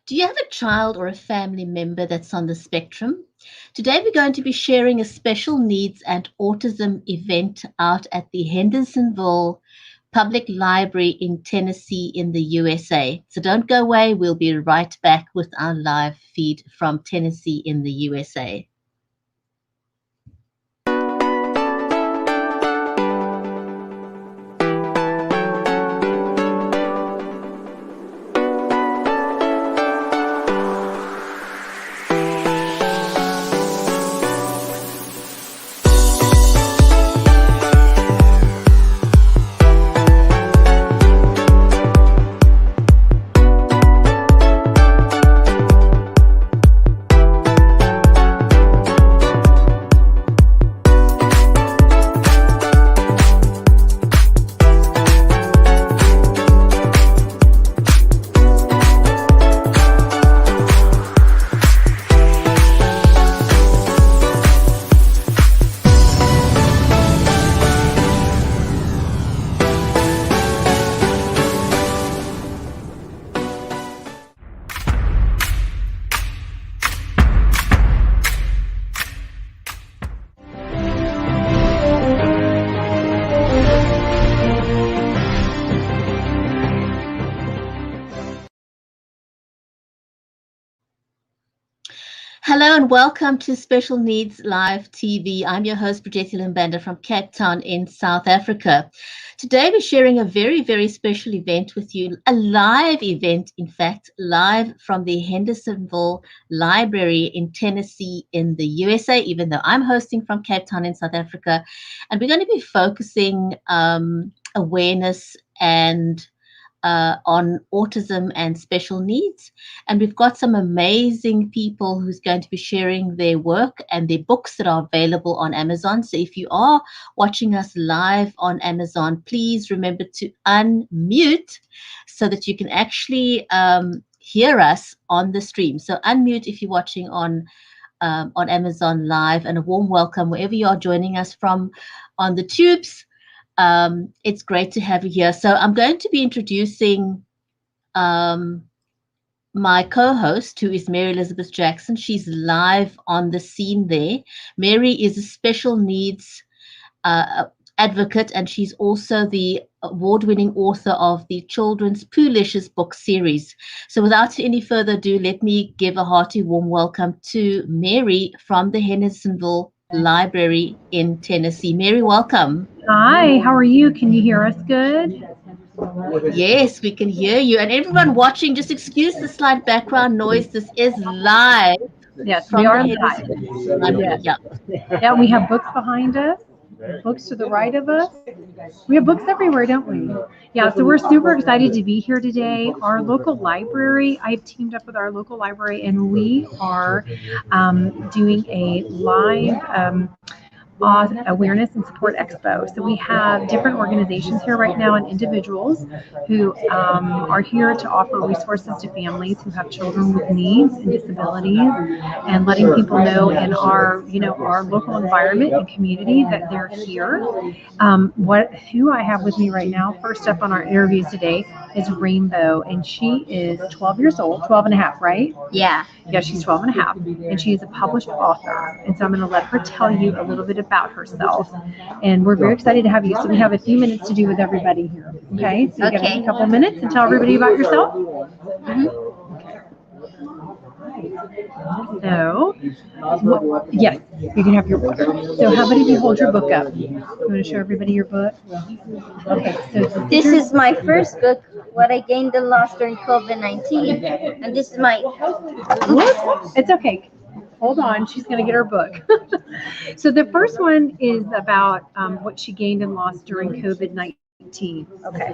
Do you have a child or a family member that's on the spectrum? Today, we're going to be sharing a special needs and autism event out at the Hendersonville Public Library in Tennessee in the USA. So don't go away. We'll be right back with our live feed from Tennessee in the USA. Hello and welcome to Special Needs Live TV. I'm your host, Bridget Limbanda from Cape Town in South Africa. Today we're sharing a very, very special event with you, a live event, in fact, live from the Hendersonville Library in Tennessee in the USA, even though I'm hosting from Cape Town in South Africa. And we're going to be focusing awareness and on autism and special needs. And we've got some amazing people who's going to be sharing their work and their books that are available on Amazon. So if you are watching us live on Amazon, please remember to unmute so that you can actually hear us on the stream. So unmute if you're watching on Amazon Live, and a warm welcome wherever you are joining us from on the tubes. It's great to have you here. So I'm going to be introducing my co-host, who is Mary Elizabeth Jackson. She's live on the scene there. Mary is a special needs advocate, and she's also the award-winning author of the children's Poolicious book series. So without any further ado, let me give a hearty warm welcome to Mary from the Hendersonville Library in Tennessee. Mary, welcome. Hi, how are you? Can you hear us good? Yes, we can hear you. And everyone watching, just excuse the slight background noise. This is live. Yes, we are live. Yeah. Yeah, we have books behind us, books to the right of us. We have books everywhere, don't we? Yeah, so we're super excited to be here today. Our local library, I've teamed up with our local library, and we are doing a live awareness and support expo. So we have different organizations here right now and individuals who are here to offer resources to families who have children with needs and disabilities, and letting people know in our local environment and community that they're here. Who I have with me right now, first up on our interviews today, is Rainbow, and she is 12 years old, 12 and a half, right? Yeah, she's 12 and a half, and she is a published author. And so I'm going to let her tell you a little bit about herself. And we're very excited to have you. So we have a few minutes to do with everybody here. Okay? So you got a couple minutes to tell everybody about yourself? Mm-hmm. So, yes, you can have your book. So how about if you hold your book up? You want to show everybody your book? Okay. So this is my first book, What I Gained and Lost During COVID-19. And this is my... It's okay. Hold on, she's going to get her book. So the first one is about what she gained and lost during COVID-19. Okay.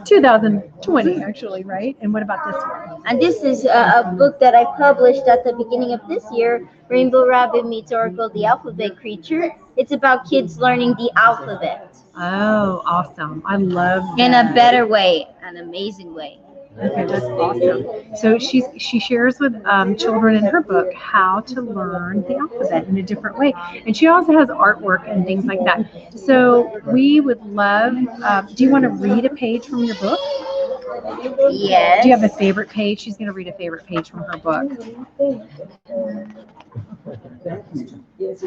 2020, actually, right? And what about this one? And this is a book that I published at the beginning of this year, Rainbow Rabbit Meets Oracle, the Alphabet Creature. It's about kids learning the alphabet. Oh, awesome. I love that. In a better way, an amazing way. Okay, that's awesome. So she shares with children in her book how to learn the alphabet in a different way. And she also has artwork and things like that. So we would love, do you want to read a page from your book? Yes. Do you have a favorite page? She's going to read a favorite page from her book.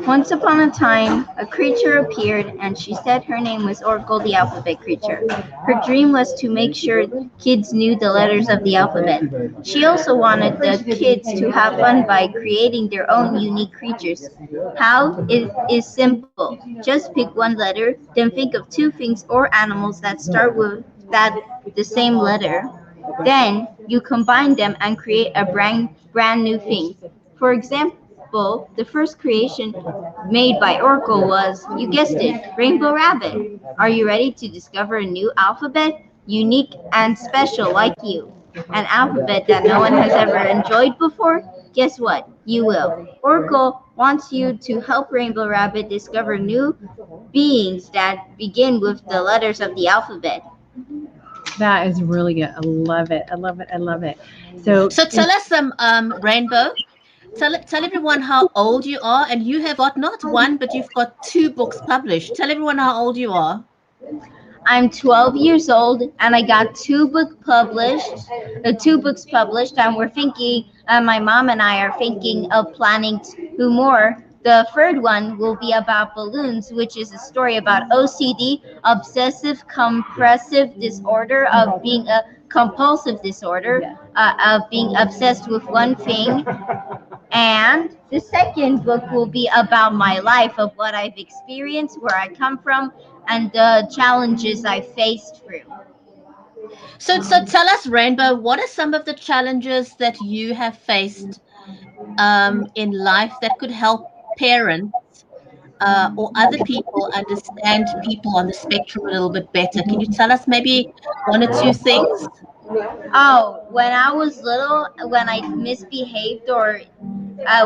Once upon a time, a creature appeared, and she said her name was Oracle the Alphabet Creature. Her dream was to make sure kids knew the letters of the alphabet. She also wanted the kids to have fun by creating their own unique creatures. How? It is simple. Just pick one letter, then think of two things or animals that start with the same letter. Then you combine them and create a brand new thing. For example, the first creation made by Oracle was, you guessed it, Rainbow Rabbit. Are you ready to discover a new alphabet? Unique and special like you. An alphabet that no one has ever enjoyed before? Guess what? You will. Oracle wants you to help Rainbow Rabbit discover new beings that begin with the letters of the alphabet. That is really good. I love it. I love it. I love it. So tell us Rainbow. Tell everyone how old you are, and you have got not one, but you've got two books published. Tell everyone how old you are. I'm 12 years old, and I got two books published, and we're thinking, my mom and I are thinking of planning two more. The third one will be about balloons, which is a story about OCD, obsessive compulsive disorder, of being a compulsive disorder, of being obsessed with one thing. And the second book will be about my life, of what I've experienced, where I come from, and the challenges I faced through. So tell us, Rainbow, what are some of the challenges that you have faced in life that could help parents or other people understand people on the spectrum a little bit better? Can you tell us maybe one or two things? Oh, when I was little, when I misbehaved, or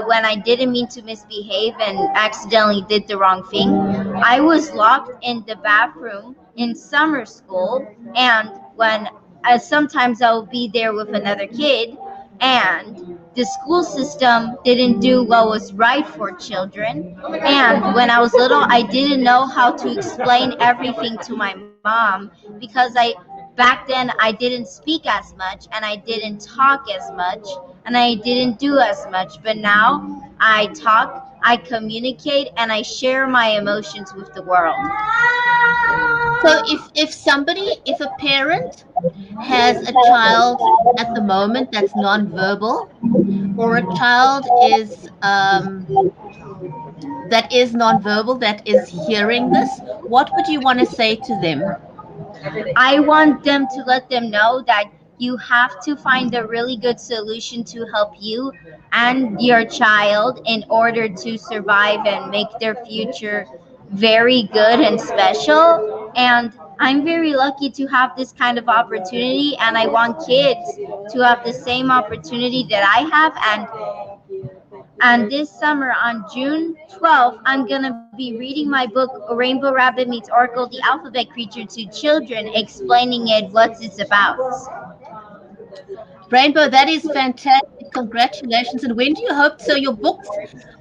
when I didn't mean to misbehave and accidentally did the wrong thing, I was locked in the bathroom in summer school, and when sometimes I will be there with another kid, and the school system didn't do what was right for children. And when I was little, I didn't know how to explain everything to my mom, because back then I didn't speak as much, and I didn't talk as much, and I didn't do as much. But now I talk, I communicate, and I share my emotions with the world. So if a parent has a child at the moment that's nonverbal, or a child that is nonverbal, that is hearing this, what would you want to say to them? I want them to let them know that you have to find a really good solution to help you and your child in order to survive and make their future very good and special. And I'm very lucky to have this kind of opportunity, and I want kids to have the same opportunity that I have. And this summer, on June 12th, I'm going to be reading my book, Rainbow Rabbit Meets Oracle, the Alphabet Creature, to children, explaining it, what it's about. Rainbow, that is fantastic. Congratulations. And when do you hope? So your books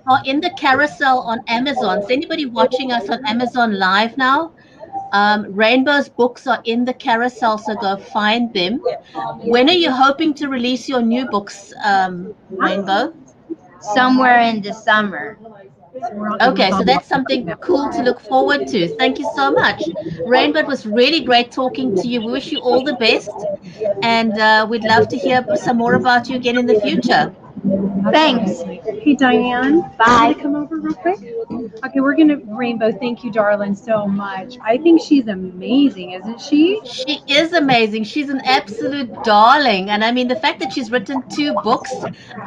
are in the carousel on Amazon. Is anybody watching us on Amazon Live now? Rainbow's books are in the carousel, so go find them. When are you hoping to release your new books, Rainbow? Somewhere in the summer. Okay, so that's something cool to look forward to. Thank you so much. Rainbow, it was really great talking to you. We wish you all the best, and we'd love to hear some more about you again in the future. Thanks. Hey, Diane. Bye. Want to come over real quick? Okay, we're going to, Rainbow, thank you, darling, so much. I think she's amazing, isn't she? She is amazing. She's an absolute darling. And I mean, the fact that she's written two books,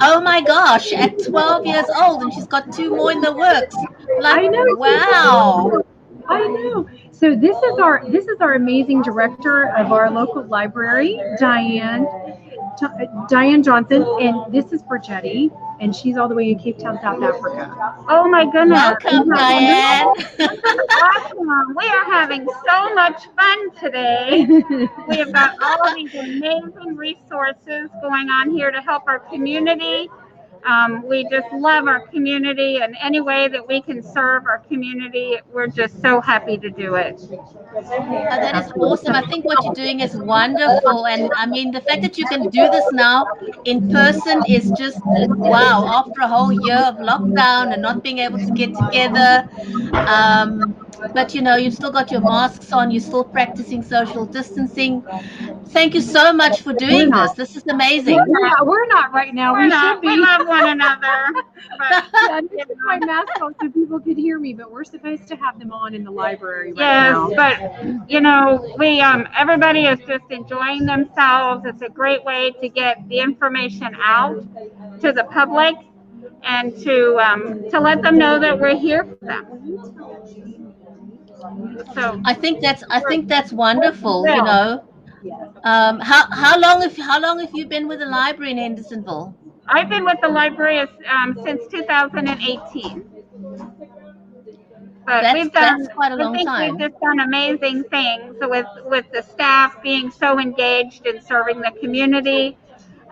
oh my gosh, at 12 years old, and she's got two more in the works. Like, I know. wow. I know. So this is our amazing director of our local library, Diane Johnson, and this is for Jetty, and she's all the way in Cape Town, South Africa. Oh my goodness. Welcome, Diane. Awesome. We are having so much fun today. We have got all these amazing resources going on here to help our community. We just love our community, and any way that we can serve our community, we're just so happy to do it. Oh, that is awesome. I think what you're doing is wonderful. And I mean, the fact that you can do this now in person is just wow. After a whole year of lockdown and not being able to get together, but you've still got your masks on, you're still practicing social distancing. Thank you so much for We're doing not. this. This is amazing. We're not right now. We're We not. should be. We love one another. But Yeah, this is my mask on so people could hear me, but we're supposed to have them on in the library right yes, now. but we everybody is just enjoying themselves. It's a great way to get the information out to the public and to let them know that we're here for them. So I think that's wonderful. well, How long have you been with the library in Hendersonville? I've been with the library since 2018. But That's quite a I long think we've time. just done amazing things with the staff being so engaged in serving the community.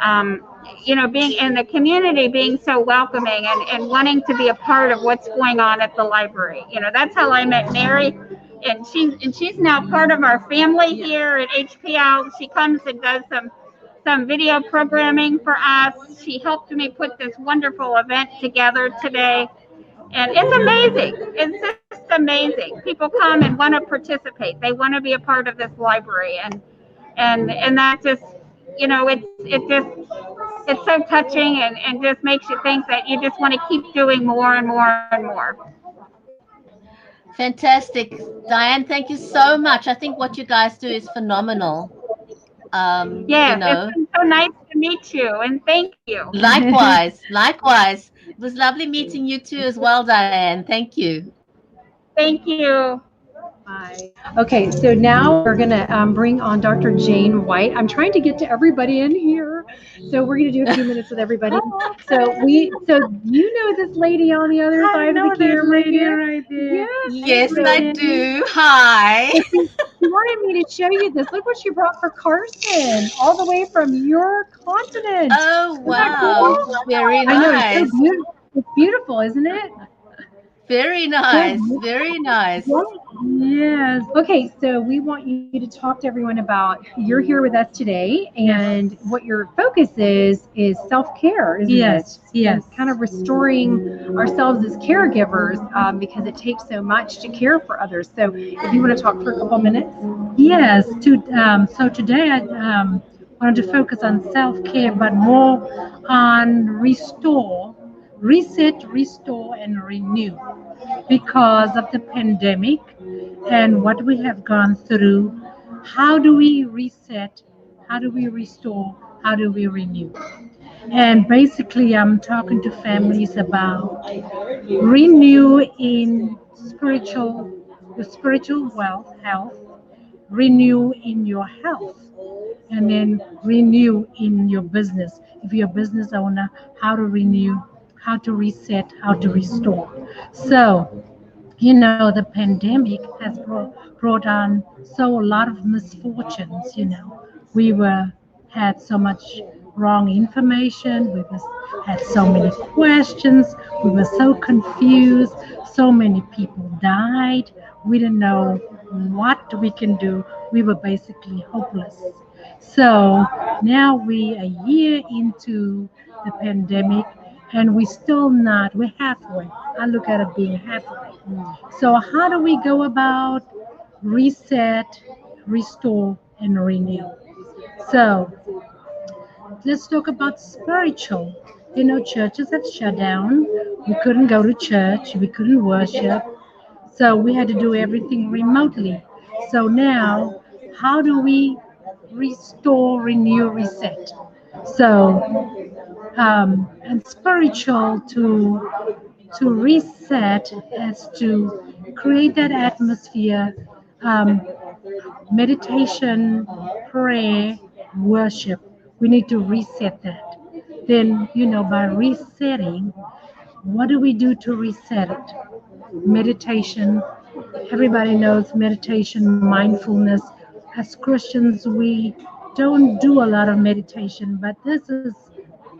Um, being in the community, being so welcoming and wanting to be a part of what's going on at the library. That's how I met Mary, and she's now part of our family here at HPL. She comes and does some video programming for us. She helped me put this wonderful event together today. And it's amazing. It's just amazing. People come and want to participate. They want to be a part of this library, and that just it's so touching and just makes you think that you just want to keep doing more and more and more. Fantastic. Diane, thank you so much. I think what you guys do is phenomenal. Yes, it's been so nice to meet you, and thank you. Likewise. It was lovely meeting you too as well, Diane. Thank you. Thank you. Bye. Okay, so now we're going to bring on Dr. Jane White. I'm trying to get to everybody in here. So we're going to do a few minutes with everybody. So you know this lady on the other side of the camera here? Right there. Yes, I do. Hi. She wanted me to show you this. Look what she brought for Carson, all the way from your continent. Oh, Isn't that wow. cool? Very I know, nice. it's so beautiful. It's beautiful, isn't it? Very nice. Very nice. Yes. Okay, so we want you to talk to everyone about you're here with us today, and what your focus is self-care, isn't it? Yes. And kind of restoring ourselves as caregivers because it takes so much to care for others. So if you want to talk for a couple minutes. Yes. So today I wanted to focus on self-care, but more on reset, restore, and renew because of the pandemic and what we have gone through. How do we reset? How do we restore? How do we renew? And basically, I'm talking to families about renew in the spiritual wealth, health, renew in your health, and then renew in your business. If you're a business owner, how to renew, how to reset, how to restore. So, the pandemic has brought on so a lot of misfortunes. We had so much wrong information. Had so many questions. We were so confused. So many people died. We didn't know what we can do. We were basically hopeless. So now we're a year into the pandemic, and we're halfway. I look at it being halfway. So how do we go about reset, restore, and renew? So let's talk about spiritual. Churches have shut down. We couldn't go to church. We couldn't worship. So we had to do everything remotely. So now, how do we restore, renew, reset? So, and spiritual to reset is to create that atmosphere, meditation, prayer, worship. We need to reset that. Then, by resetting, what do we do to reset it? Meditation. Everybody knows meditation, mindfulness. As Christians, we don't do a lot of meditation, but this is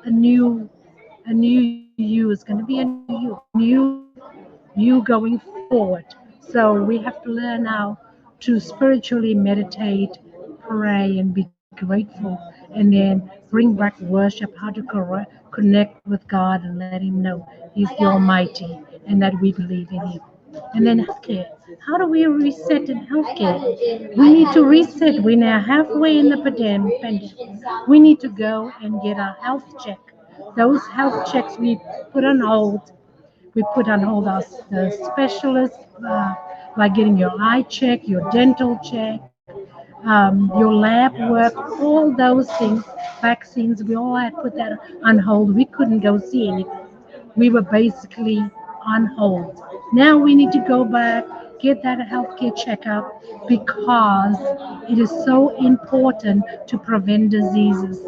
a new A new you is going to be a new you going forward. So we have to learn how to spiritually meditate, pray, and be grateful, and then bring back worship, how to connect with God and let Him know He's the Almighty and that we believe in Him. And then healthcare. How do we reset in healthcare? We need to reset. We're now halfway in the pandemic. We need to go and get our health check. Those health checks we put on hold. We put on hold the specialists, like getting your eye check, your dental check, your lab work, all those things, vaccines. We all had put that on hold. We couldn't go see anything. We were basically on hold. Now we need to go back, get that healthcare checkup because it is so important to prevent diseases.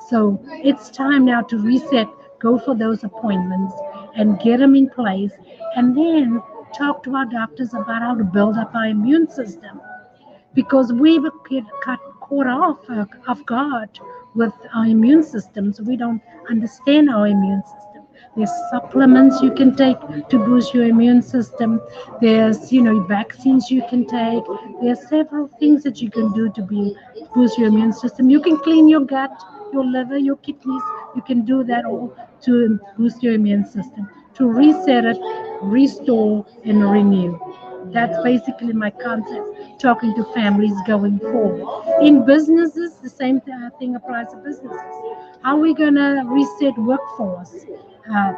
So it's time now to reset, go for those appointments and get them in place, and then talk to our doctors about how to build up our immune system because we get caught off guard with our immune systems. We don't understand our immune system. There's supplements you can take to boost your immune system. There's, vaccines you can take. There's several things that you can do to boost your immune system. You can clean your gut, your liver, your kidneys. You can do that all to boost your immune system, to reset it, restore, and renew. That's basically my concept, talking to families going forward. In businesses, the same thing applies to businesses. How are we going to reset workforce? Uh,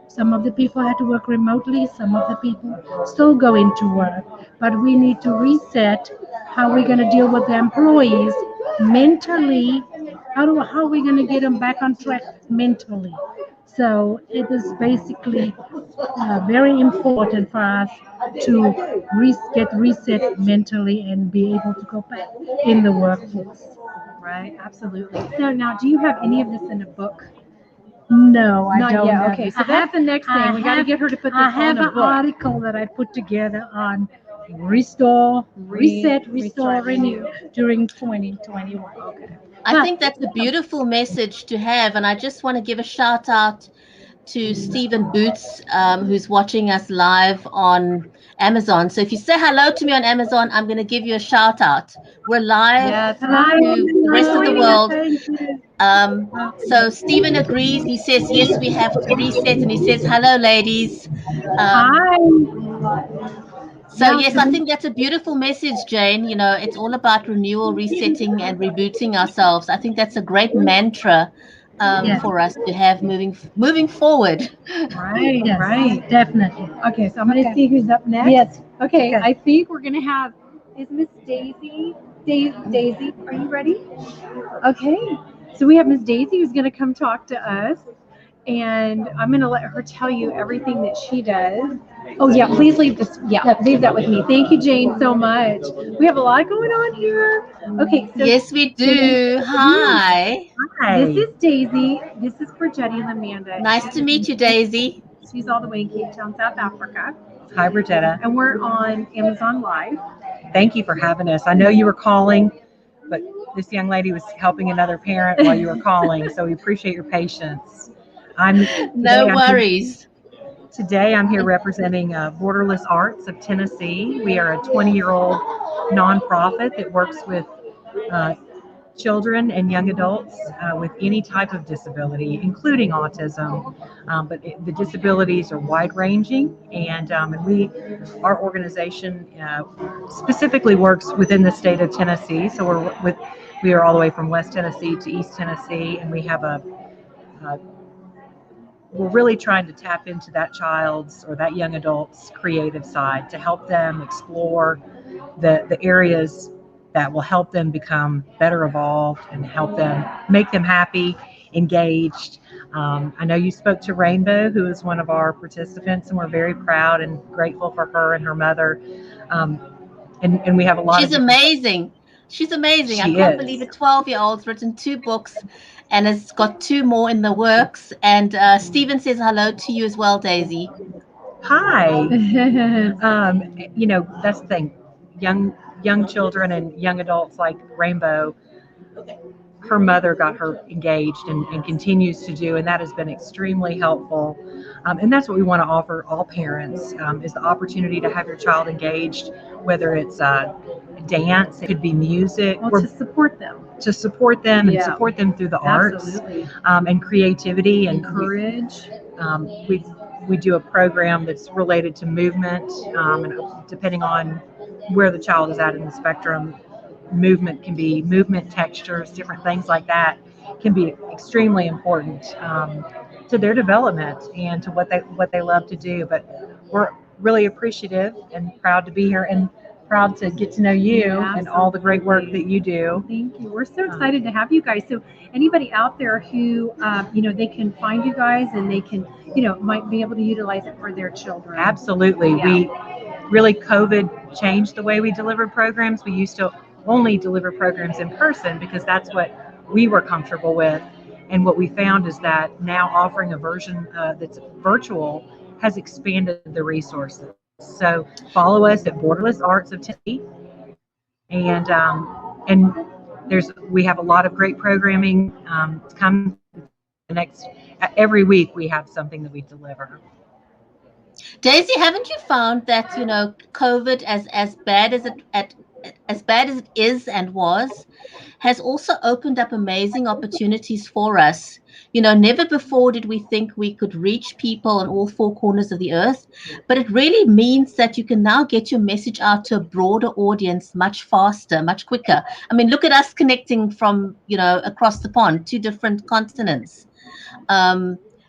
some of the people had to work remotely, some of the people still go into work. But we need to reset how we're going to deal with the employees mentally. How are we going to get them back on track mentally? So it is basically very important for us to get reset mentally and be able to go back in the workforce. Right, absolutely. So now, do you have any of this in a book? No, I Not don't yet. have Okay, this. so that's the next thing. We got to get her to put this I have on a an book. article that I put together on restore, reset, restore, renew during 2021. Okay. I think that's a beautiful message to have. And I just want to give a shout out to Stephen Boots, who's watching us live on Amazon. So if you say hello to me on Amazon, I'm going to give you a shout out. We're live Yes, to hi. the rest of the world. Thank you. So Stephen agrees. He says, yes, we have to reset. And he says, hello, ladies. Hi. So yes, I think that's a beautiful message, Jane. It's all about renewal, resetting, and rebooting ourselves. I think that's a great mantra Yes. for us to have moving forward. Right, Yes, right. definitely. Okay, so I'm going to see who's up next. Yes. Okay, Okay. I think we're going to have, is Miss Daisy? Daisy, are you ready? Okay, so we have Miss Daisy who's going to come talk to us. And I'm going to let her tell you everything that she does. Oh, yeah, please leave this. Yeah, leave that with me. Thank you, Jane, so much. We have a lot going on here. Okay, so Yes, we do. Hi. this is Daisy. This is Bridgetti and Amanda. Nice to meet you, Daisy. She's all the way in Cape Town, South Africa. Hi, Brigitta. And we're on Amazon Live. Thank you for having us. I know you were calling, but this young lady was helping another parent while you were calling, so we appreciate your patience. No worries. Today I'm here representing Borderless Arts of Tennessee. We are a 20-year-old nonprofit that works with children and young adults with any type of disability, including autism. But the disabilities are wide-ranging, and our organization specifically works within the state of Tennessee. So we are all the way from West Tennessee to East Tennessee, and we have we're really trying to tap into that child's or that young adult's creative side to help them explore the areas that will help them become better evolved and help them make them happy, engaged. I know you spoke to Rainbow, who is one of our participants, and we're very proud and grateful for her and her mother. And we have a lot She's of amazing. She's amazing. I can't believe a 12-year-old's written 2 books and has got 2 more in the works. And Stephen says hello to you as well, Daisy. Hi. That's the thing. Young children and young adults like Rainbow her mother got her engaged and continues to do, and that has been extremely helpful. And that's what we want to offer all parents, is the opportunity to have your child engaged, whether it's dance, it could be music, Well, to support them. And support them through the arts, and creativity and encourage. We do a program that's related to movement, and depending on where the child is at in the spectrum, movement can be movement textures, different things like that can be extremely important to their development and to what they love to do. But we're really appreciative and proud to be here, and proud to get to know you and all the great work that you do. Thank you. We're so excited to have you guys. So anybody out there who, they can find you guys and they can, might be able to utilize it for their children. Absolutely. COVID changed the way we delivered programs. We used to only deliver programs in person because that's what we were comfortable with. And what we found is that now offering a version that's virtual has expanded the resources. So follow us at Borderless Arts of Tennessee, and we have a lot of great programming come the next. Every week we have something that we deliver. Daisy, haven't you found that COVID, as bad as it is and was, has also opened up amazing opportunities for us? Never before did we think we could reach people on all four corners of the earth, but it really means that you can now get your message out to a broader audience much faster, much quicker. I mean, look at us connecting from, across the pond, 2 different continents.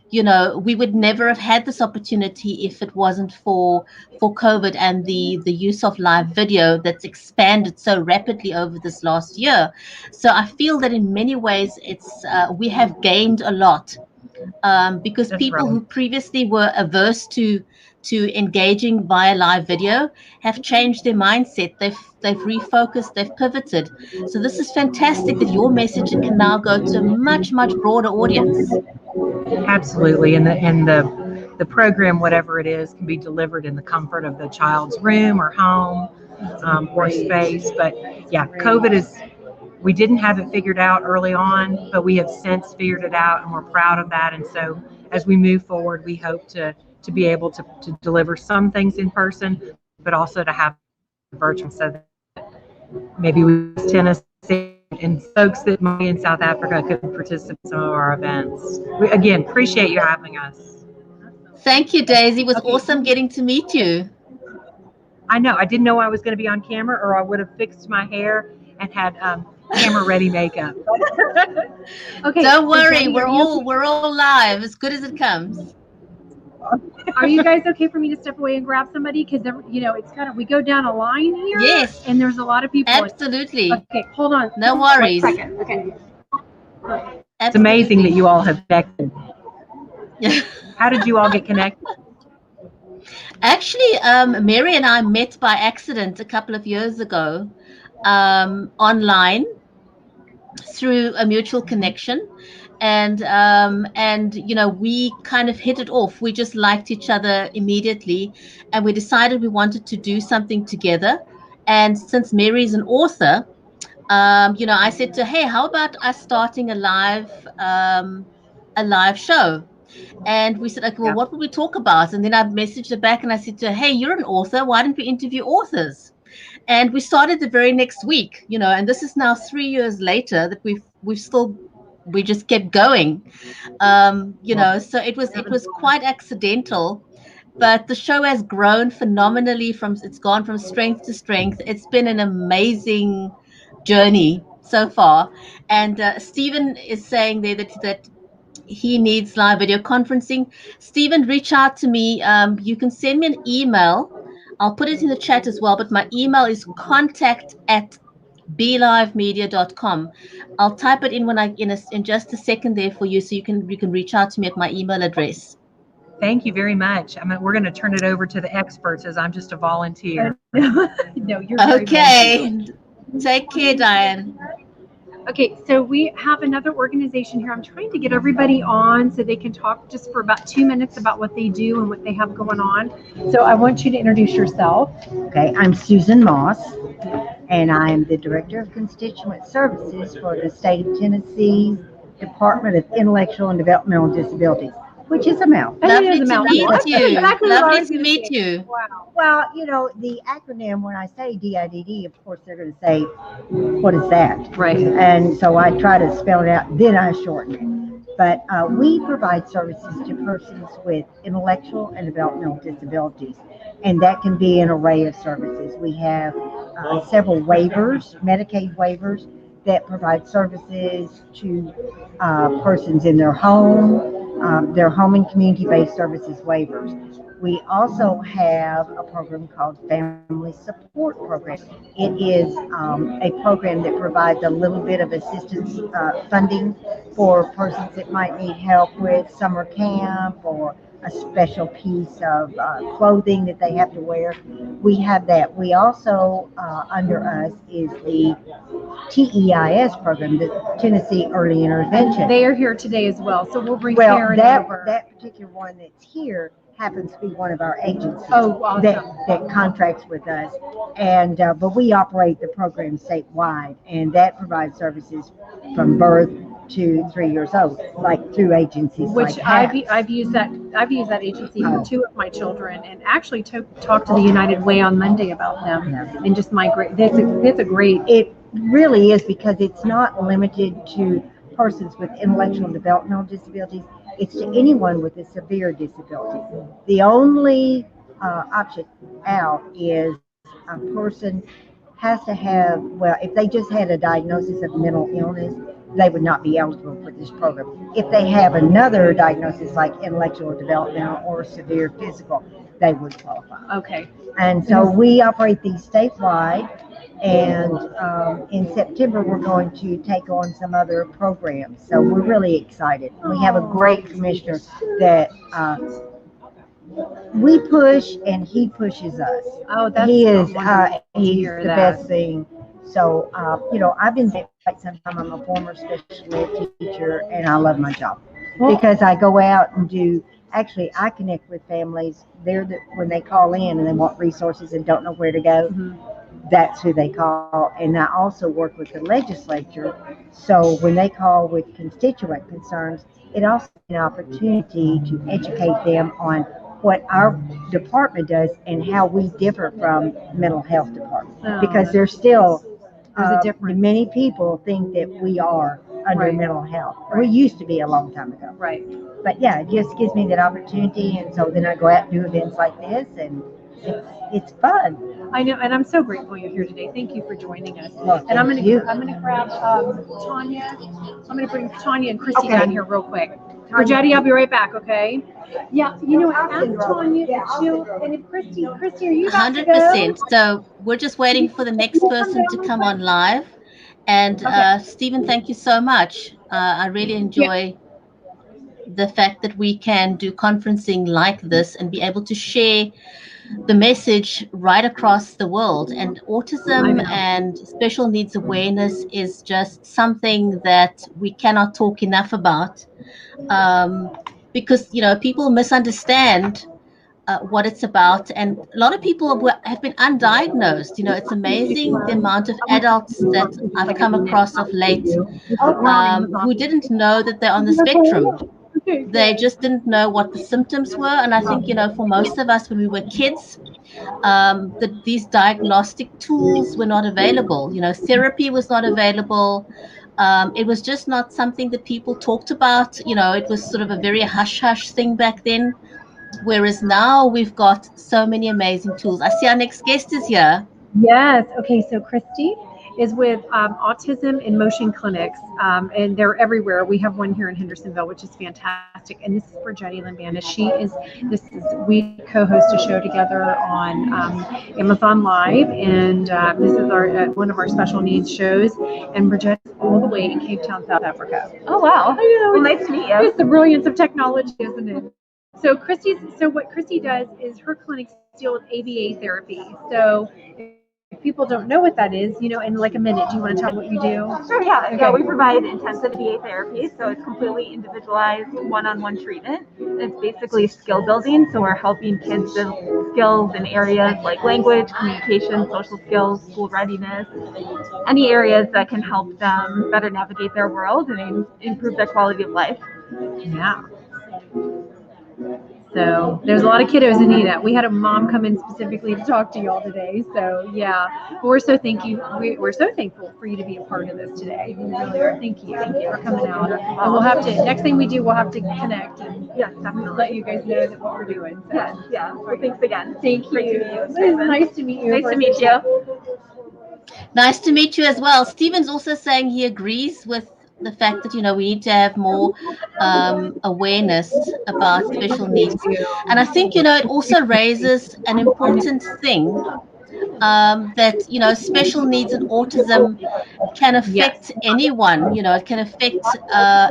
We would never have had this opportunity if it wasn't for COVID and the use of live video that's expanded so rapidly over this last year. So I feel that in many ways we have gained a lot, because That's people right. who previously were averse to engaging via live video have changed their mindset. They've refocused, they've pivoted. So this is fantastic that your message can now go to a much, much broader audience. Absolutely, and the program, whatever it is, can be delivered in the comfort of the child's room or home, or space. But yeah, we didn't have it figured out early on, but we have since figured it out, and we're proud of that. And so as we move forward, we hope to be able to deliver some things in person, but also to have virtual, so that maybe we Tennessee and folks that might be in South Africa could participate in some of our events. We, again, appreciate you having us. Thank you, Daisy. It was awesome getting to meet you. I know. I didn't know I was going to be on camera, or I would have fixed my hair and had camera-ready makeup. Okay. Don't worry. We're all live, as good as it comes. Are you guys okay for me to step away and grab somebody? Because it's kind of, we go down a line here. Yes. And there's a lot of people. Absolutely. Okay, hold on. No worries. 1 second. Okay. It's amazing that you all have connected. How did you all get connected? Actually, Mary and I met by accident a couple of years ago, online, through a mutual connection. And we kind of hit it off. We just liked each other immediately, and we decided we wanted to do something together. And since Mary's an author, I said to her, hey, how about us starting a live show? And we said, okay, well, what will we talk about? And then I messaged her back and I said to her, hey, you're an author. Why don't we interview authors? And we started the very next week, and this is now 3 years later that we just kept going. So it was quite accidental, but the show has grown phenomenally. It's gone from strength to strength. It's been an amazing journey so far. And Stephen is saying there that he needs live video conferencing. Stephen, reach out to me. You can send me an email. I'll put it in the chat as well, but my email is contact@blivemedia.com. I'll type it in in just a second there for you, so you can reach out to me at my email address. Thank you very much. We're going to turn it over to the experts, as I'm just a volunteer. No, you're okay. Take care, Diane. Okay, so we have another organization here. I'm trying to get everybody on so they can talk just for about 2 minutes about what they do and what they have going on. So I want you to introduce yourself. Okay, I'm Susan Moss, and I'm the Director of Constituent Services for the State of Tennessee Department of Intellectual and Developmental Disabilities, which is a mouthful. That is Lovely a to mouthful. meet That's you. exactly what I Lovely was to going to meet say. you. Wow. Well, you know, the acronym, when I say DIDD, of course, they're going to say, what is that? Right. And so I try to spell it out, then I shorten it. But we provide services to persons with intellectual and developmental disabilities, and that can be an array of services. We have several waivers, Medicaid waivers, that provide services to persons in their home and community-based services waivers. We also have a program called Family Support Program. It is a program that provides a little bit of assistance funding for persons that might need help with summer camp or a special piece of clothing that they have to wear. We have that. We also, under us, is the TEIS program, the Tennessee Early Intervention. They are here today as well, so we'll bring Well, Karen over. that particular one that's here happens to be one of our agencies Oh, awesome. that contracts with us, and but we operate the program statewide, and that provides services from birth to 3 years old, like through agencies Which like HAPS. I've used that agency for 2 of my children, and actually talked to the United Way on Monday about them, and just my great. That's a great. It really is, because it's not limited to persons with intellectual and developmental disabilities. It's to anyone with a severe disability. The only option out is a person has to have, well, if they just had a diagnosis of mental illness, they would not be eligible for this program. If they have another diagnosis like intellectual developmental or severe physical, they would qualify. Okay. And so we operate these statewide, and in September we're going to take on some other programs. So we're really excited. We have a great commissioner that we push and he pushes us. Oh, that's He is wonderful to he's hear the that. best thing. So you know, I've been there quite some time. I'm a former special ed teacher, and I love my job because I go out and do. Actually, I connect with families. When they call in and they want resources and don't know where to go. That's who they call. And I also work with the legislature. So when they call with constituent concerns, it also is an opportunity to educate them on what our department does and how we differ from mental health department. Because there's still There's a difference. many people think that we are under Right. mental health. We used to be a long time ago. Right. But yeah, it just gives me that opportunity, and so then I go out and do events like this, and it's fun. I know, and I'm so grateful you're here today. Thank you for joining us. Well, And I'm thank you. gonna grab Tanya. I'm gonna bring Tanya and Christy Okay. down here real quick. Rajetti, I'll be right back. Okay. Yeah, you know, ask Tanya if she'll, and if Christy, are you about to go? 100%. So we're just waiting for the next person to come on live. And Stephen, thank you so much. I really enjoy the fact that we can do conferencing like this and be able to share the message right across the world. And autism and special needs awareness is just something that we cannot talk enough about, because, you know, people misunderstand what it's about, and a lot of people have been undiagnosed. You know, it's amazing the amount of adults that I've come across of late who didn't know that they're on the spectrum. They just didn't know what the symptoms were. And I think, you know, for most of us when we were kids, these diagnostic tools were not available. You know, therapy was not available. It was just not something that people talked about. You know, it was sort of a very hush-hush thing back then. Whereas now we've got so many amazing tools. I see our next guest is here. Yes. Okay. So Christy is with Autism in Motion clinics, and they're everywhere. We have one here in Hendersonville, which is fantastic. And this is for Jetty Lambanda. We co-host a show together on Amazon Live, and this is our one of our special needs shows. And Bridget's all the way in Cape Town, South Africa. Oh, wow. Well, nice to meet you. It's the brilliance of technology, isn't it? So what Christy does is her clinics deal with ABA therapy. So if people don't know what that is, in like a minute, do you want to tell what you do? Sure, yeah. Okay. So we provide intensive PA therapy, so it's completely individualized one-on-one treatment. It's basically skill building, so we're helping kids build skills in areas like language, communication, social skills, school readiness, any areas that can help them better navigate their world and improve their quality of life. Yeah. So there's a lot of kiddos in need of that. We had a mom come in specifically to talk to y'all today. So yeah, but we're so we're so thankful for you to be a part of this today. We really are. Thank you for coming out. And we'll have to, next thing we do, we'll have to connect and definitely let you guys know that what we're doing. So. Yeah. Well, thanks again. Thank you. Great to meet you. It's nice to meet you. Nice to meet you. Nice to meet you as well. Stephen's also saying he agrees with the fact that, we need to have more awareness about special needs. And I think, it also raises an important thing that, special needs and autism can affect anyone. It can affect,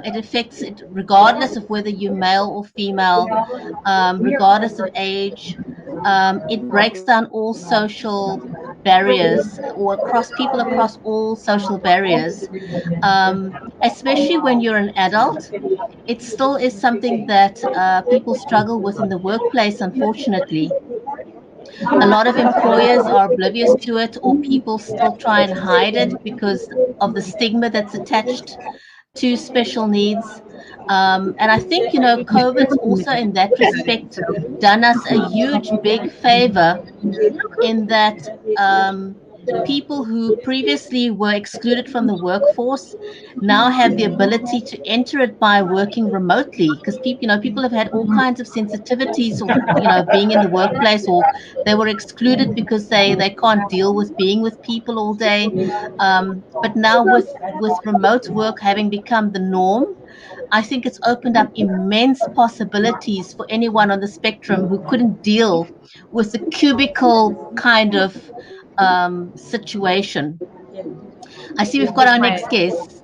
it affects it regardless of whether you're male or female, regardless of age. It breaks down all social barriers or across all social barriers, especially when you're an adult. It still is something that people struggle with in the workplace, unfortunately. A lot of employers are oblivious to it, or people still try and hide it because of the stigma that's attached to special needs. And I think, COVID's also in that respect done us a huge, big favor in that people who previously were excluded from the workforce now have the ability to enter it by working remotely, because people have had all kinds of sensitivities of being in the workplace, or they were excluded because they can't deal with being with people all day. But now with remote work having become the norm, I think it's opened up immense possibilities for anyone on the spectrum who couldn't deal with the cubicle kind of situation. I see we've got our next guest.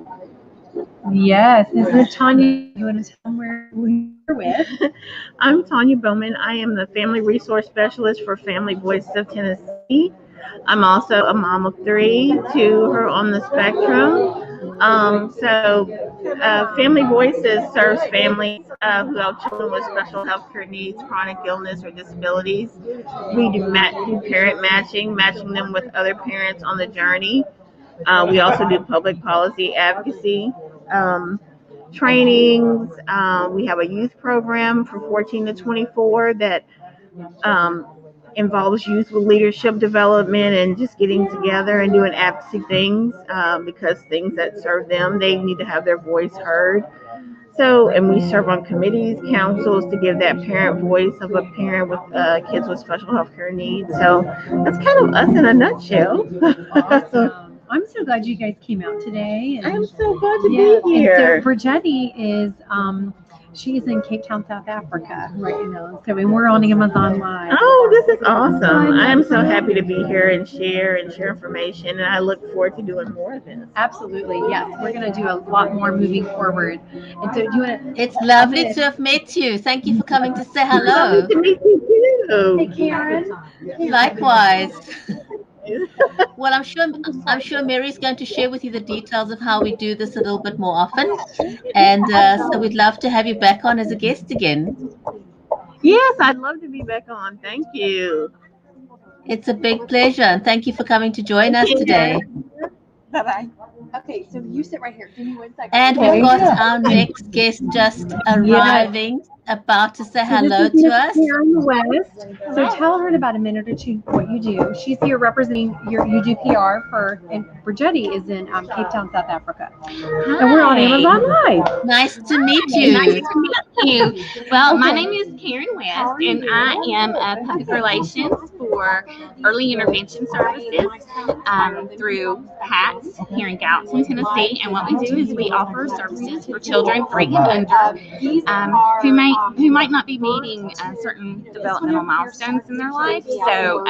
Yes, this is Tanya. You want to tell them where you're with? I'm Tanya Bowman. I am the Family Resource Specialist for Family Voices of Tennessee. I'm also a mom of 3, 2 are on the spectrum. Family Voices serves families who have children with special health care needs, chronic illness, or disabilities. We do parent matching them with other parents on the journey. We also do public policy advocacy trainings. We have a youth program for 14 to 24 that involves youth with leadership development and just getting together and doing advocacy things because things that serve them, they need to have their voice heard. So, and we serve on committees, councils to give that parent voice of a parent with kids with special health care needs. So that's kind of us in a nutshell. Awesome. I'm so glad you guys came out today. And, I'm so glad to be here. And so Brigetti is, she's in Cape Town, South Africa right now. So we're on Amazon Live. Oh, this is awesome. I'm so happy to be here and share information. And I look forward to doing more of this. Absolutely. Yes. We're going to do a lot more moving forward. And so do you want to? It's lovely to have met you. Thank you for coming to say hello. Lovely to meet you too. Hey, Karen. Likewise. Well, I'm sure Mary's going to share with you the details of how we do this a little bit more often, and so we'd love to have you back on as a guest again. Yes, I'd love to be back on. Thank you. It's a big pleasure, and thank you for coming to join us today. Bye-bye. Okay, so you sit right here. Give me 1 second. And we've got our next guest just arriving, about to say hello to us. Karen West. So tell her in about a minute or two what you do. She's here representing you do PR for, and Brigetti is in Cape Town, South Africa. And we're on Amazon Live. Nice to meet you. Nice to meet you. Well, my name is Karen West, and I am public relations for early intervention services through PATS here in Gallatin, Tennessee. And what we do is we offer services for children 3 and under who might not be meeting certain developmental milestones in their life. So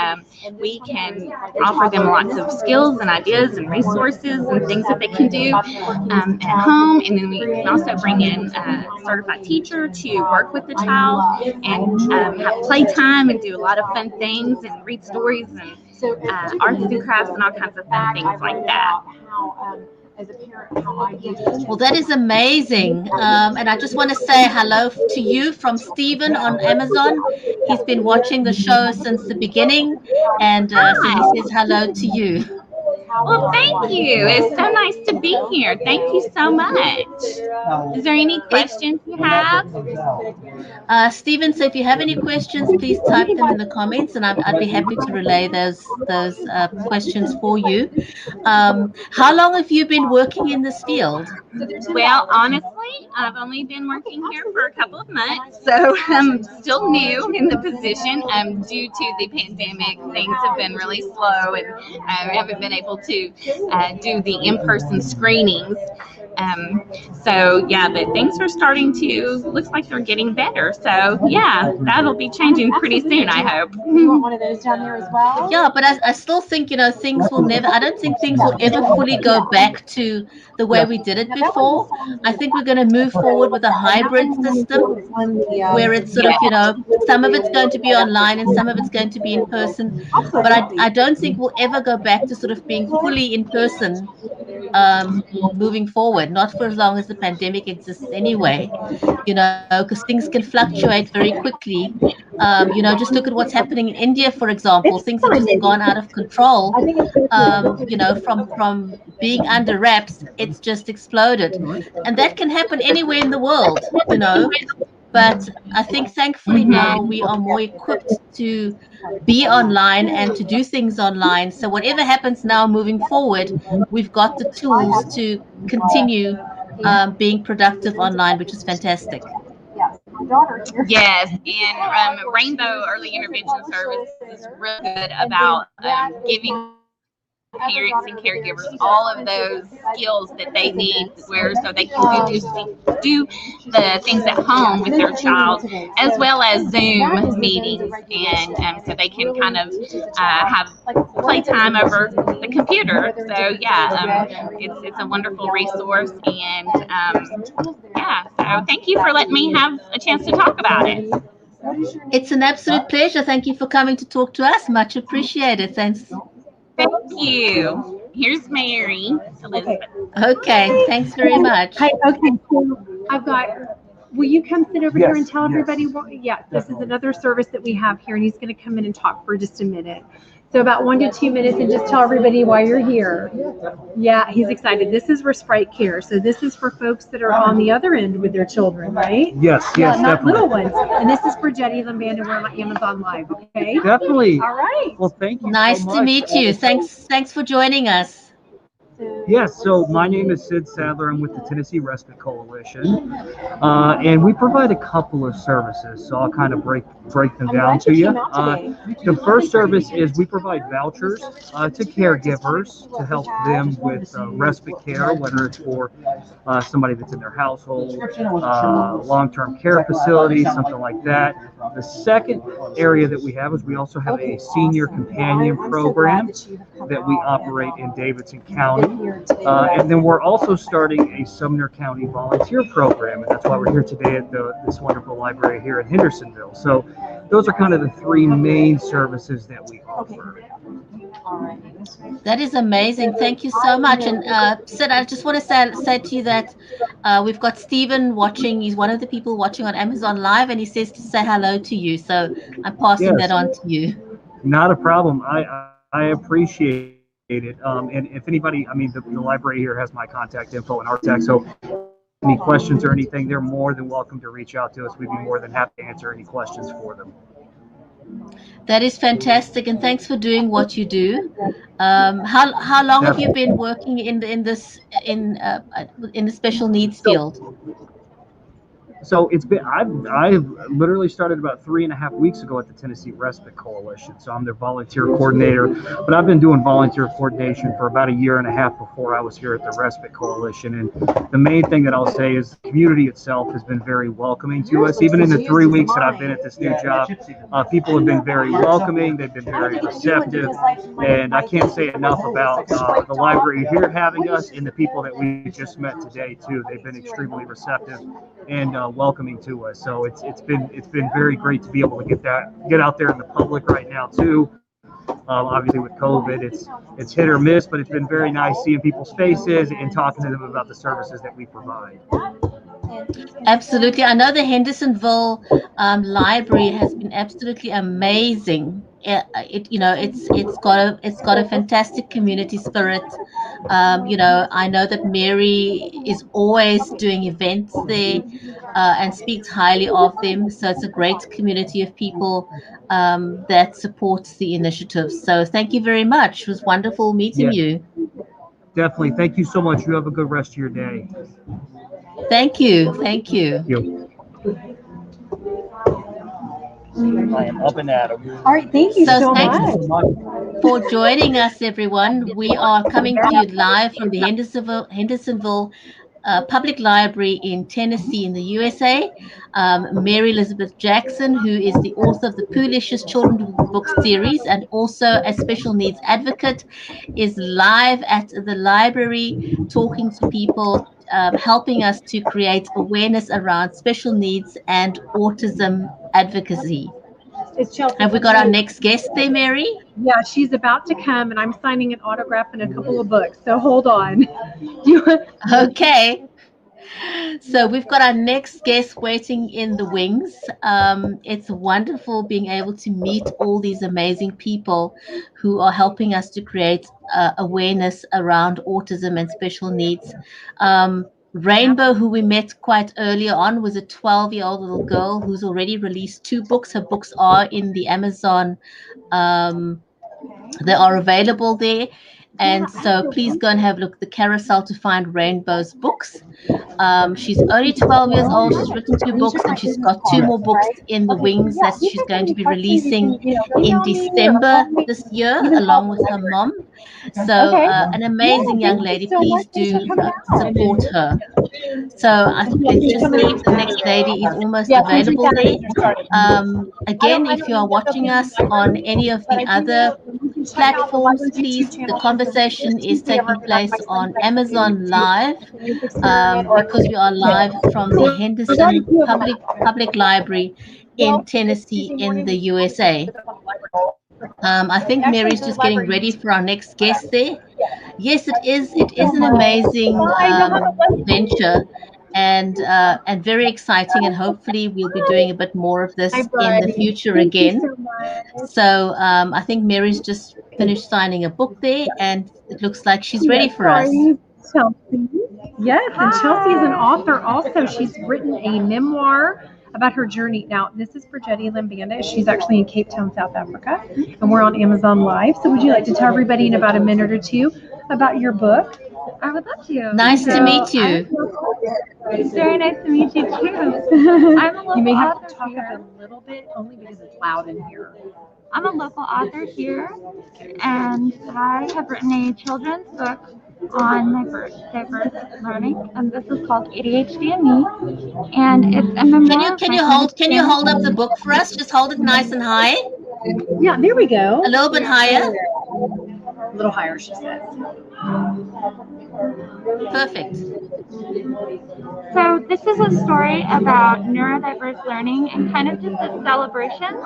we can offer them lots of skills and ideas and resources and things that they can do at home. And then we can also bring in a certified teacher to work with the child and have playtime and do a lot of fun things and read stories and arts and crafts and all kinds of fun things like that. Well, that is amazing. And I just want to say hello to you from Stephen on Amazon. He's been watching the show since the beginning, and so he says hello to you. Well, thank you. It's so nice to be here. Thank you so much. Is there any questions you have? Stephen, so if you have any questions, please type them in the comments, and I'd be happy to relay those questions for you. How long have you been working in this field? Well, honestly, I've only been working here for a couple of months, so I'm still new in the position. Due to the pandemic, things have been really slow, and I haven't been able to do the in-person screenings. So yeah, but things are starting to, looks like they're getting better. So yeah, that'll be changing pretty soon, I hope. You want one of those down there as well? Yeah, but I still think, things will never, I don't think things will ever fully go back to the way we did it before. I think we're going to move forward with a hybrid system where it's sort of, some of it's going to be online and some of it's going to be in person. But I don't think we'll ever go back to sort of being fully in person moving forward, not for as long as the pandemic exists anyway, because things can fluctuate very quickly. Just look at what's happening in India, for example. Things have just gone out of control. From being under wraps, it's just exploded. And that can happen anywhere in the world, But I think thankfully now we are more equipped to be online and to do things online. So whatever happens now moving forward, we've got the tools to continue being productive online, which is fantastic. Yes, and Rainbow Early Intervention Service is really good about giving parents and caregivers all of those skills that they need, so they can do the things at home with their child, as well as Zoom meetings, and so they can kind of have playtime over the computer. So yeah, it's a wonderful resource, and yeah. So thank you for letting me have a chance to talk about it. It's an absolute pleasure. Thank you for coming to talk to us. Much appreciated. Thanks. Thank you. Here's Mary Elizabeth. Okay, thanks very much. Hi, okay, so I've got, will you come sit over here and tell everybody this is another service that we have here, and he's going to come in and talk for just a minute. So about 1 to 2 minutes, and just tell everybody why you're here. Yeah, he's excited. This is Respite Care. So this is for folks that are on the other end with their children, right? Yes, not definitely. Little ones. And this is for Jetty Lambanda. We're on Amazon Live, okay? Definitely. All right. Well, thank you. Nice to meet you. Thanks for joining us. Yes, so my name is Sid Sadler. I'm with the Tennessee Respite Coalition, and we provide a couple of services. So I'll kind of break them down to you. The first service is we provide vouchers to caregivers to help them with respite care, whether it's for somebody that's in their household, long-term care facility, something like that. The second area that we have is we also have a senior companion program that we operate in Davidson County. And then we're also starting a Sumner County volunteer program, and that's why we're here today at this wonderful library here in Hendersonville. So those are kind of the three main services that we offer. That is amazing. Thank you so much. And Sid, I just want to say to you that we've got Stephen watching. He's one of the people watching on Amazon Live, and he says to say hello to you. So I'm passing that on to you. Not a problem. I appreciate it. And if anybody, the library here has my contact info and architect. So any questions or anything, they're more than welcome to reach out to us. We'd be more than happy to answer any questions for them. That is fantastic, and thanks for doing what you do. How long have you been working in the special needs field? So it's been, I've literally started about 3.5 weeks ago at the Tennessee Respite Coalition. So I'm their volunteer coordinator, but I've been doing volunteer coordination for about 1.5 years before I was here at the Respite Coalition. And the main thing that I'll say is the community itself has been very welcoming to us. Even in the 3 weeks that I've been at this new job, people have been very welcoming. They've been very receptive. And I can't say enough about the library here having us and the people that we just met today too. They've been extremely receptive and welcoming to us. So it's been very great to be able to get out there in the public right now too, Obviously, with COVID, it's hit or miss, but it's been very nice seeing people's faces and talking to them about the services that we provide. Absolutely. I know the Hendersonville library has been absolutely amazing. It's got a fantastic community spirit. I know that Mary is always doing events there and speaks highly of them. So it's a great community of people that supports the initiative. So thank you very much. It was wonderful meeting Yeah, you. definitely. Thank you so much. You have a good rest of your day. Thank you. Thank you. Thank you. I am up and at 'em. All right, thank you So so thanks much. for joining us, everyone. We are coming to you live from the Hendersonville Public Library in Tennessee, in the USA. Mary Elizabeth Jackson, who is the author of the Poolicious Children's Book series and also a special needs advocate, is live at the library talking to people, helping us to create awareness around special needs and autism advocacy. It's Chelsea Have we from got our you. next guest there, Mary? Yeah, she's about to come, and I'm signing an autograph and a couple of books. So hold on. Do you want- Okay. So we've got our next guest waiting in the wings. It's wonderful being able to meet all these amazing people who are helping us to create awareness around autism and special needs. Rainbow, who we met quite earlier on, was a 12-year-old little girl who's already released 2 books. Her books are in the Amazon. They are available there. And so please go and have a look at the carousel to find Rainbow's books. She's only 12 years old. She's written 2 books, and she's got 2 more books in the wings that she's going to be releasing in December this year, along with her mom. So, an amazing young lady. Please do support her. So, let's just see if the next lady is almost available there. Again, if you are watching us on any of the other platforms, please, the conversation is taking place on Amazon Live, because we are live from the Henderson Public Library in Tennessee in the USA. I think Mary's just getting ready for our next guest there. Yes, it is. It is an amazing venture and very exciting. And hopefully, we'll be doing a bit more of this in the future again. So I think Mary's just finished signing a book there, and it looks like she's ready for us. Chelsea. Yes, and Chelsea is an author also. She's written a memoir about her journey. Now, this is for Jetty Limbanda. She's actually in Cape Town, South Africa, and we're on Amazon Live. So would you like to tell everybody in about a minute or two about your book? I would love to. Nice to meet you. It's very nice to meet you too. I'm a local You may have author to talk here. up a little bit, only because it's loud in here. I'm a local author here, and I have written a children's book on diverse learning, and this is called ADHD and Me, and it's a memoir. Can you hold up the book for us? Just hold it nice and high. Yeah, there we go. A little bit higher. A little higher, she says. Perfect. So this is a story about neurodiverse learning and kind of just a celebration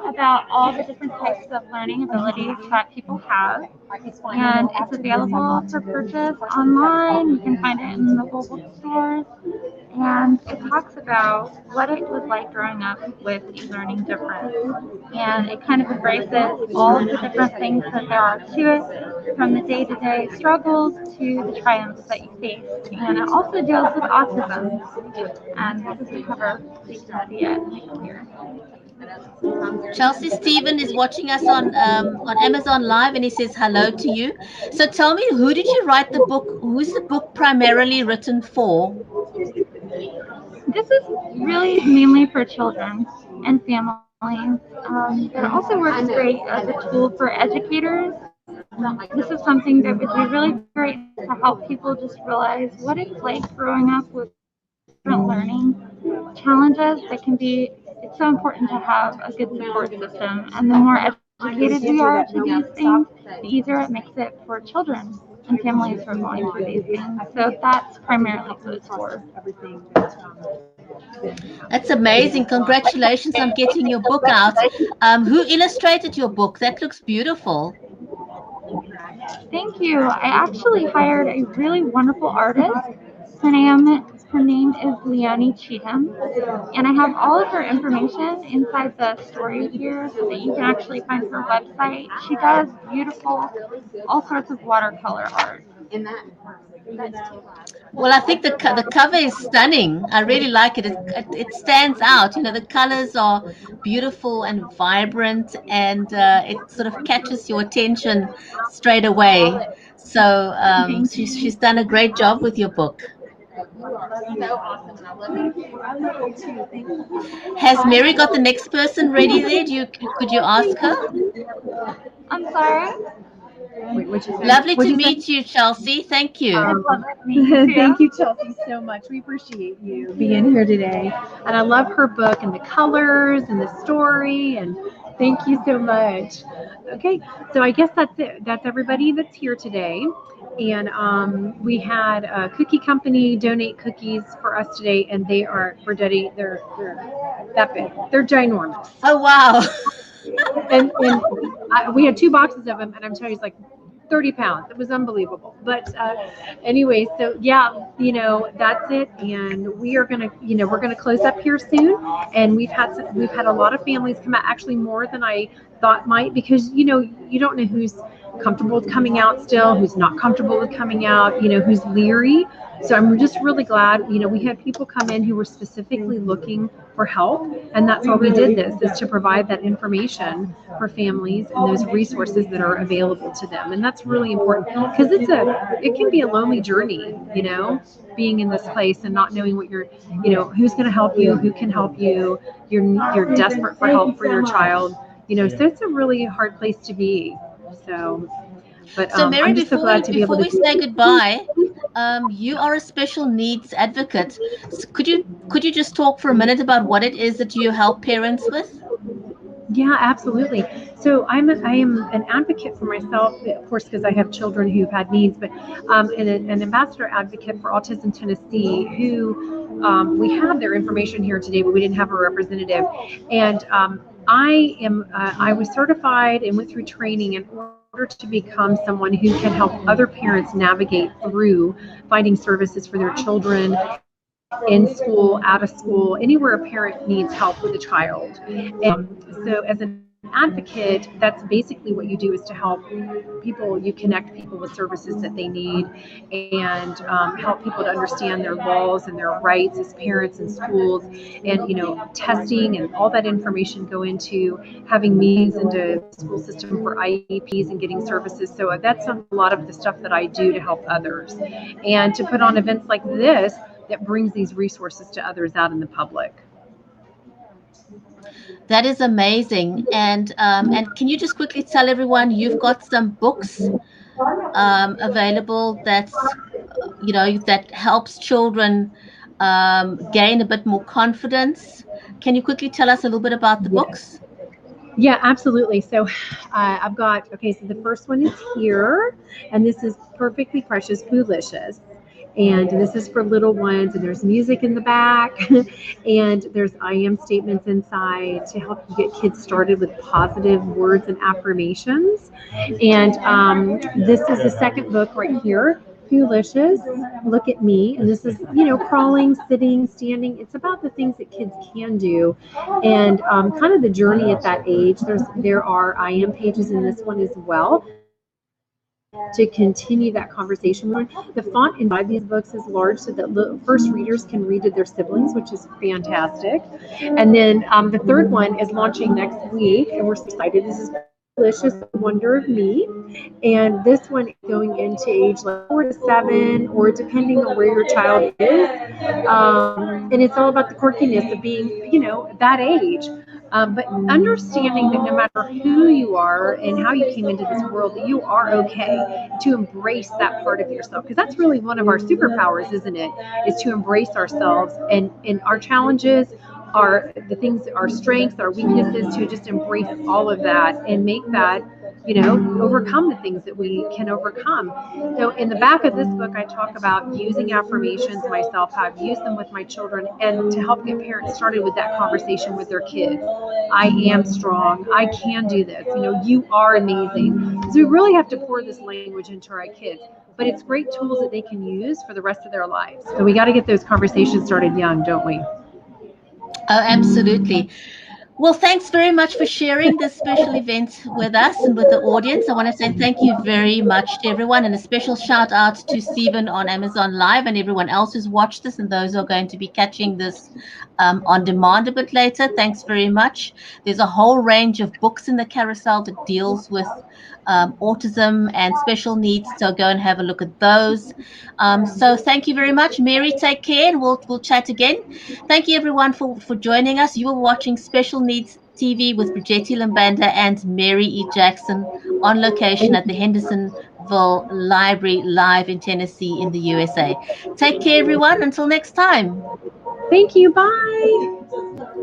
about all the different types of learning abilities that people have. And it's available for purchase online. You can find it in local bookstores. And it talks about what it was like growing up with a learning difference. And it kind of embraces all of the different things that there are to it, from the day-to-day struggles to the triumphs that you face. And it also deals with autism. And this is the cover, so you can see it right here. Chelsea Stephen is watching us on Amazon Live, and he says hello to you. So tell me, who did you write the book? Who's the book primarily written for? This is really mainly for children and families. It also works great as a tool for educators. This is something that would be really great to help people just realize what it's like growing up with different learning challenges that can be. It's so important to have a good support system, and the more educated we are to these things, the easier it makes it for children and families who are going through these things. So that's primarily what it's for. That's amazing. Congratulations on getting your book out. Who illustrated your book? That looks beautiful. Thank you. I actually hired a really wonderful artist. Her name is Leonie Cheatham, and I have all of her information inside the story here so that you can actually find her website. She does beautiful, all sorts of watercolor art. Well, I think the cover is stunning. I really like it. It stands out. You know, the colors are beautiful and vibrant, and it sort of catches your attention straight away. So she's done a great job with your book. Has Mary got the next person ready there? Could you ask her? I'm sorry. Lovely to meet you, Chelsea. Thank you. Thank you, Chelsea, so much. We appreciate you being here today. And I love her book and the colors and the story. And thank you so much. Okay, so I guess that's it. That's everybody that's here today. And we had a cookie company donate cookies for us today, and they're that big. They're ginormous. Oh, wow. And we had 2 boxes of them, and I'm telling you, it's like 30 pounds. It was unbelievable. But anyway, so yeah, that's it. And we are gonna, we're gonna close up here soon. And we've had a lot of families come out, actually more than I thought might, because you don't know who's comfortable with coming out still, who's not comfortable with coming out, who's leery. So I'm just really glad, we had people come in who were specifically looking for help, and that's why we did this, is to provide that information for families and those resources that are available to them. And that's really important, because it can be a lonely journey, being in this place and not knowing what who's going to help you, who can help you. You're desperate for help for your child, so it's a really hard place to be. So Mary, I'm just so glad to be able to. Before we say goodbye, you are a special needs advocate. So could you just talk for a minute about what it is that you help parents with? Yeah, absolutely. So I am an advocate for myself, of course, because I have children who've had needs, but an ambassador advocate for Autism Tennessee, who we have their information here today, but we didn't have a representative. And I was certified and went through training in order to become someone who can help other parents navigate through finding services for their children in school, out of school, anywhere a parent needs help with a child. And so as an advocate, that's basically what you do, is to help people, you connect people with services that they need, and help people to understand their laws and their rights as parents in schools, and testing and all that information go into having meetings into the school system for IEPs and getting services. So that's a lot of the stuff that I do to help others, and to put on events like this that brings these resources to others out in the public. That is amazing. And can you just quickly tell everyone you've got some books available that helps children gain a bit more confidence? Can you quickly tell us a little bit about the books? Yeah, absolutely. So I've got, so the first one is here, and this is Perfectly Precious Foolicious. And this is for little ones, and there's music in the back, and there's I am statements inside to help you get kids started with positive words and affirmations. And this is the second book right here, Foolicious, Look at Me. And this is, crawling, sitting, standing. It's about the things that kids can do, and kind of the journey at that age. There are I am pages in this one as well, to continue that conversation. The font inside these books is large, so that first readers can read to their siblings, which is fantastic. And then the third one is launching next week, and we're excited. This is Delicious Wonder of Me, and this one is going into age like 4 to 7, or depending on where your child is. And it's all about the quirkiness of being, that age. But understanding that no matter who you are and how you came into this world, that you are okay, to embrace that part of yourself. Because that's really one of our superpowers, isn't it? Is to embrace ourselves and our challenges, our strengths, our weaknesses, to just embrace all of that and make that overcome the things that we can overcome. So in the back of this book, I talk about using affirmations myself, how I've used them with my children, and to help get parents started with that conversation with their kids. I am strong. I can do this. You are amazing. Because we really have to pour this language into our kids. But it's great tools that they can use for the rest of their lives. So we got to get those conversations started young, don't we? Oh, absolutely. Well, thanks very much for sharing this special event with us and with the audience. I want to say thank you very much to everyone, and a special shout out to Stephen on Amazon Live and everyone else who's watched this and those who are going to be catching this on demand a bit later. Thanks very much. There's a whole range of books in the carousel that deals with autism and special needs, so go and have a look at those. So thank you very much. Mary, take care, and we'll chat again. Thank you everyone for joining us. You were watching Special Needs TV with Bridgetti Lambanda and Mary E. Jackson on location at the Hendersonville Library live in Tennessee in the USA. Take care everyone. Until next time. Thank you. Bye.